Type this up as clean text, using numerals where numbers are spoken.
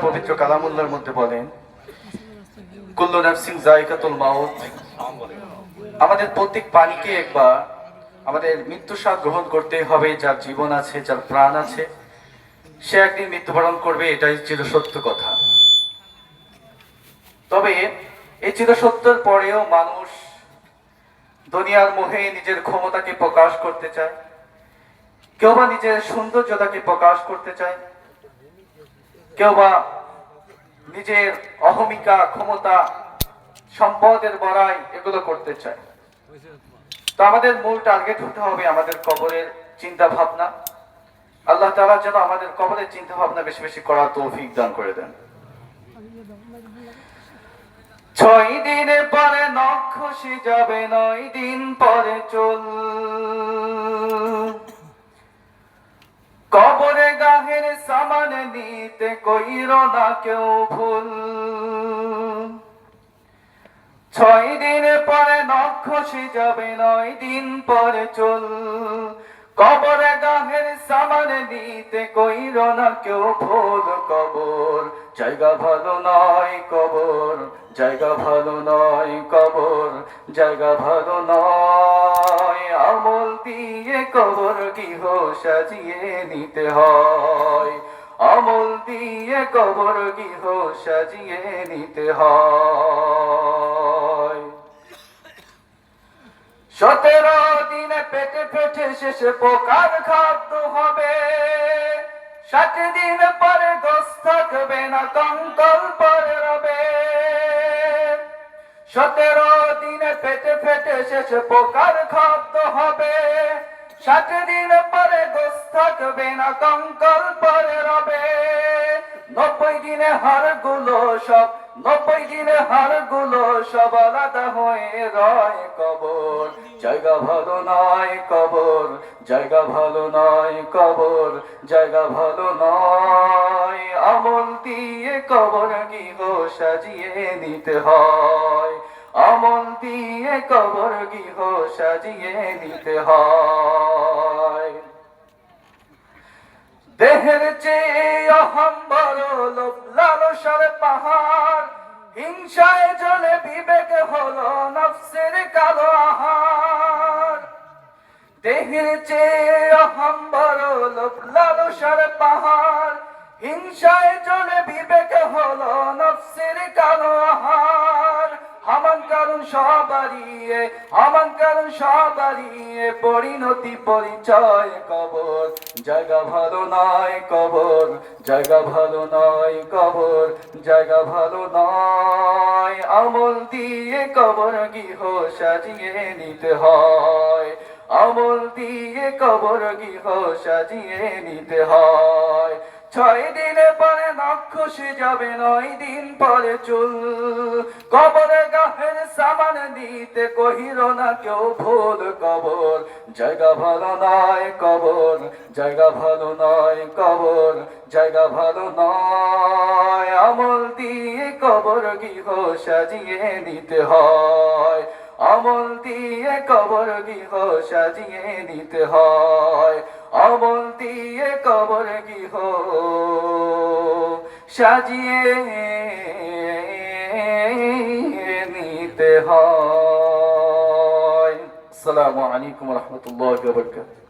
পবিত্র কালামুল্লাহর মধ্যে বলেন, কুল্লু নাফসিন যায়কাতুল মাউত, আমাদের প্রত্যেক প্রাণীকে একবার আমাদের মৃত্যু স্বাদ গ্রহণ করতে হবে। যার জীবন আছে, যার প্রাণ আছে, সে একদিন মৃত্যুবরণ করবে, এটাই চিরসত্য কথা। তবে এই চিরসত্যের পরেও মানুষ দুনিয়ার মোহে নিজের ক্ষমতাকে প্রকাশ করতে চায়, কেউ বা নিজের সৌন্দর্যতাকে প্রকাশ করতে চায়, কেউ বা নিজের অহমিকা, ক্ষমতা, সম্পদের বড়াই এগুলো করতে চায়। তো আমাদের মূল টার্গেট হতে হবে আমাদের কবরের চিন্তা ভাবনা। আল্লাহ তাআলা যেন আমাদের কবরের চিন্তা ভাবনা বেশি বেশি করার তৌফিক দান করে দেন। 6 দিন পরে নখ খসে যাবে, 9 দিন পরে চুল। কবরে গাহের সামান নিতে কইরো না কেউ ভুল। 6 দিন পরে নখ খসে যাবে, 9 দিন পরে চুল। কবরে গাহের সামান নিতে কইরো না কেউ ভুল। কবর জায়গা ভালো নয়, কবর জায়গা ভালো নয়, কবর জায়গা ভালো নয়। আমল দিয়ে কবর গৃহ সাজিয়ে নিতে হয়, আমল দিয়ে কবর গৃহ সাজিয়ে নিতে হয়। 17 দিনে পেটে পেটে শেষে পোকার খাদ্য হবে। 60 দিন পরে গোস থাকবে না, কঙ্কাল পরে রবে। 17 দিনে পেটে পেটে শেষে পোকার খাদ্য হবে। 60 দিন পরে গোস থাকবে না, কঙ্কাল পরে রবে। 90 দিনে হাড়গুলো সব, 90 দিনে হাড়গুলো সব আলাদা হয়ে রয়। কবর জায়গা ভালো নয়, কবর জায়গা ভালো নয়, কবর জায়গা ভালো নয়। আমল দিয়ে কবর গৃহ সাজিয়ে নিতে হয়, আমল দিয়ে কবর গৃহ সাজিয়ে নিতে হয়। দেহের চেয়ে অহম বড়, লোভ লালসার পাহাড়। হিংসায় জ্বলে বিবেক হলো নফসের কালো আহার। দেহের চেয়ে অহম বড়, লোভ লালসার পাহাড়। হিংসায় জ্বলে বিবেক হলো নফসের কালো আহার। হামান কারণ সবারই, হামান কারণ সবারই পরিণতি পরিচয়। কবর জায়গা ভালো নয়, কবর জায়গা ভালো নয়, কবর জায়গা ভালো নয়। আমল দিয়ে কবর গৃহ সাজিয়ে নিতে হয়, আমল দিয়ে কবর গৃহ সাজিয়ে নিতে হয়। 6 দিনে পরে নখ খসে যাবে, 9 দিন পরে চুল। কবরে গাহের সামান দিতে কহিরো না কেউ ভুল। কবর জায়গা ভালো নয়, কবর জায়গা ভালো নয়, কবর জায়গা ভালো নয়। আমল দিয়ে কবর গৃহ সাজিয়ে নিতে হয়, আমল দিয়ে কবর গৃহ সাজিয়ে নিতে হয়, আমল দিয়ে কবর গৃহ সাজিয়ে নিতে হয়। আসসালামু আলাইকুম ওয়া রাহমাতুল্লাহি ওয়া বারাকাতুহু।